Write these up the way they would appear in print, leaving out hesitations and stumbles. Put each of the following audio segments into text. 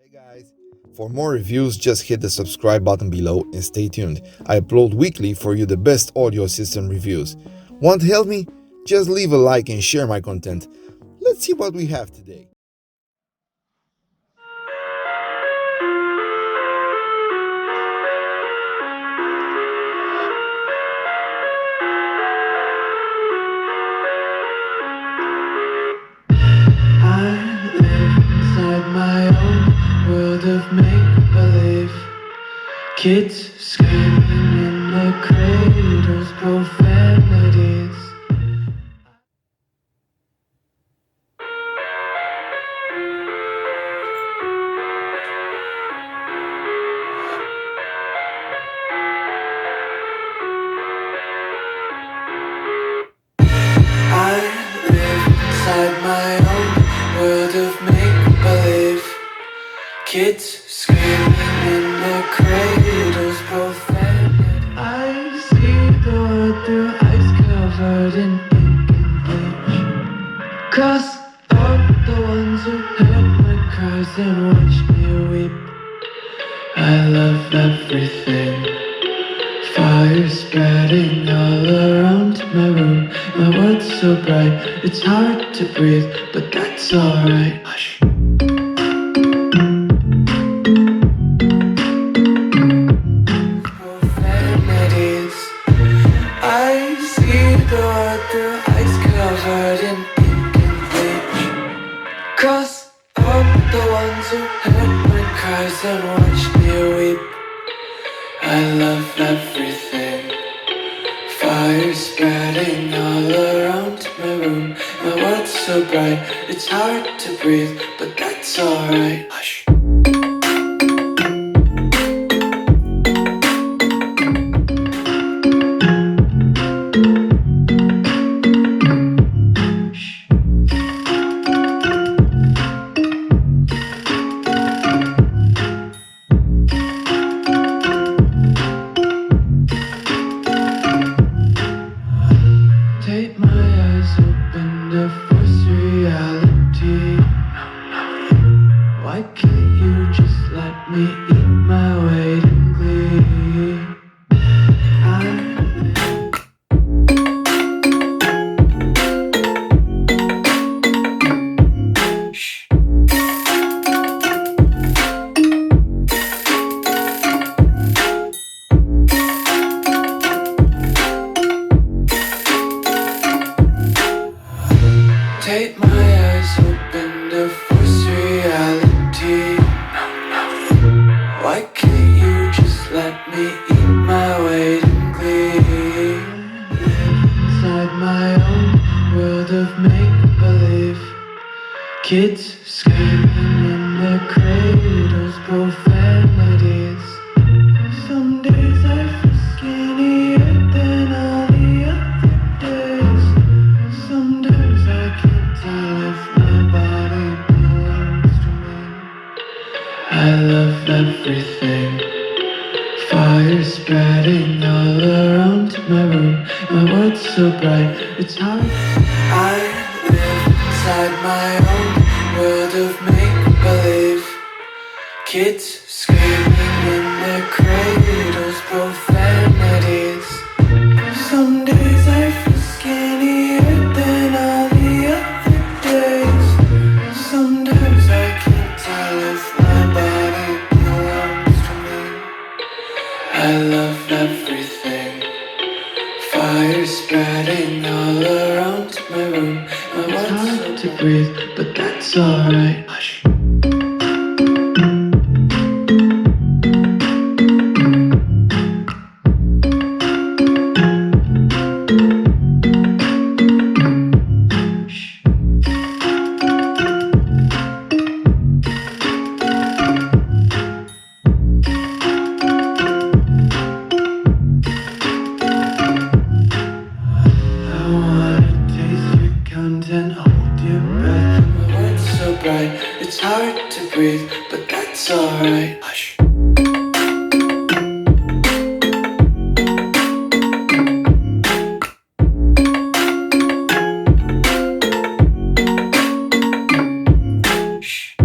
Hey guys, for more reviews, just hit the subscribe button below and stay tuned. I upload weekly for you the best audio system reviews. Want to help me? Just leave a like and share my content. Let's see what we have today. I live inside my own world of make-believe. Kids screaming in their cradles, profanities. I live inside my own world of make-believe. Kids screaming in their cradles, profanity. I see the world through ice covered in ink and bleach. Cross out the ones who heard my cries and watched me weep. I love everything. Fire spreading all around my room. My world's so bright, it's hard to breathe, but that's alright. Hush. Profanities. I see the world through ice covered in ink and bleach. Cross out the ones who heard my cries and watched me weep. I love everything. Fire spreading all around my room. My world's so bright, it's hard to breathe, but that's alright. Hush. Take my eyes open to force reality. Why can't you just let me eat my weight in glee? Shh. Take my eyes open to force reality. Why can't you just let me eat my weight in glee? Inside my own world of make-believe. Kids screaming in their cradles, profanities. Some days I feel skinnier than all the other days. Sometimes I can't tell if my body belongs to me. I love everything. Fire spreading all around my room. My world's so bright, it's hard. I live inside my own world of make-believe. Kids screaming in their cradles, profanities. Some days I feel skinnier than all the other days. Sometimes I can't tell if my body belongs to me. I love everything. Fire spreading all around my room. My world's hard to breathe, but that's alright. Hush. I wanna taste your content, hold your breath. My world's so bright, it's hard to breathe, but that's alright. Hush. Shh.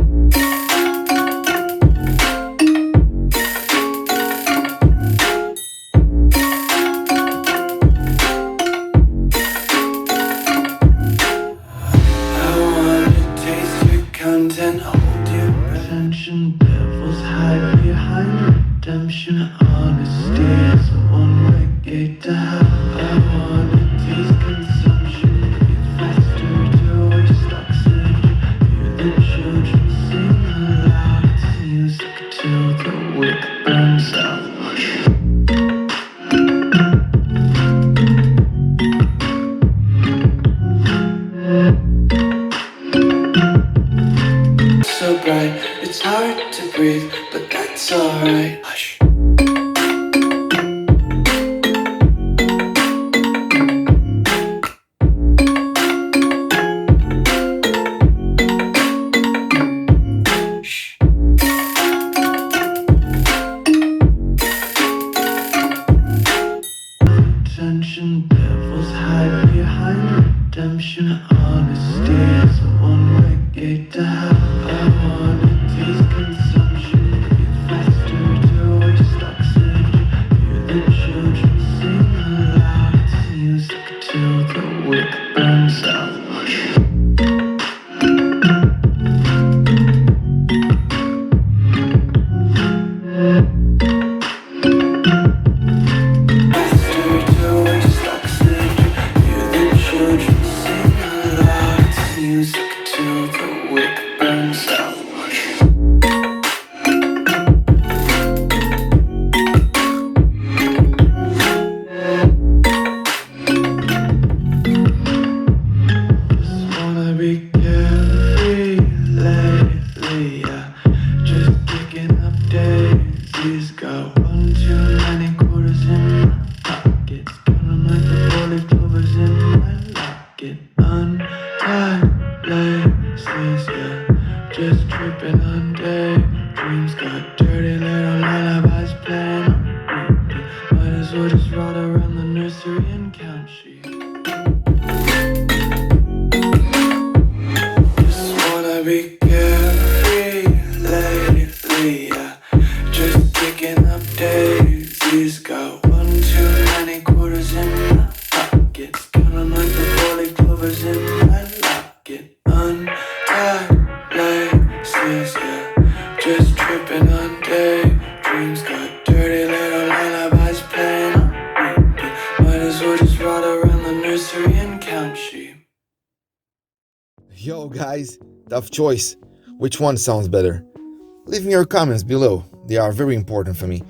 Attention, devils hide behind redemption. Honesty is a one-way gate to hell. I wanna taste consumption. Breathe faster to waste oxygen. Hear the children sing aloud. It's music till the wick burns out. So bright, it's hard to breathe, but that's alright. Hush. Attention, devils hide behind redemption. Honesty is a one-way gate to hell. I wanna taste consumption. Breathe faster to waste oxygen. Hear the children sing aloud. It's music till the wick burns out. Music till the wick burns out. Just wanna be carefree lately, yeah. Just kicking up daisies. Got one too many quarters in my pockets. Counting like the four-leaf clovers in my locket. Untied laces, yeah. Just tripping on daydreams. Got dirty little lullabies playing on repeat. Might as well just ride around the nursery and count sheep. Just wanna be carefree lately, yeah. Just picking up daisies. Got one too many quarters in my pockets. Counting like the four-leaf clovers in my locket. Untied laces, yeah. Just tripping on daydreams. Got dirty little lullabies playing on repeat. Might as well just ride around the nursery and count sheep. Yo guys, tough choice. Which one sounds better? Leave me your comments below, they are very important for me.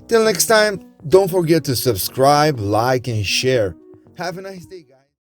Till next time, don't forget to subscribe, like and share. Have a nice day guys.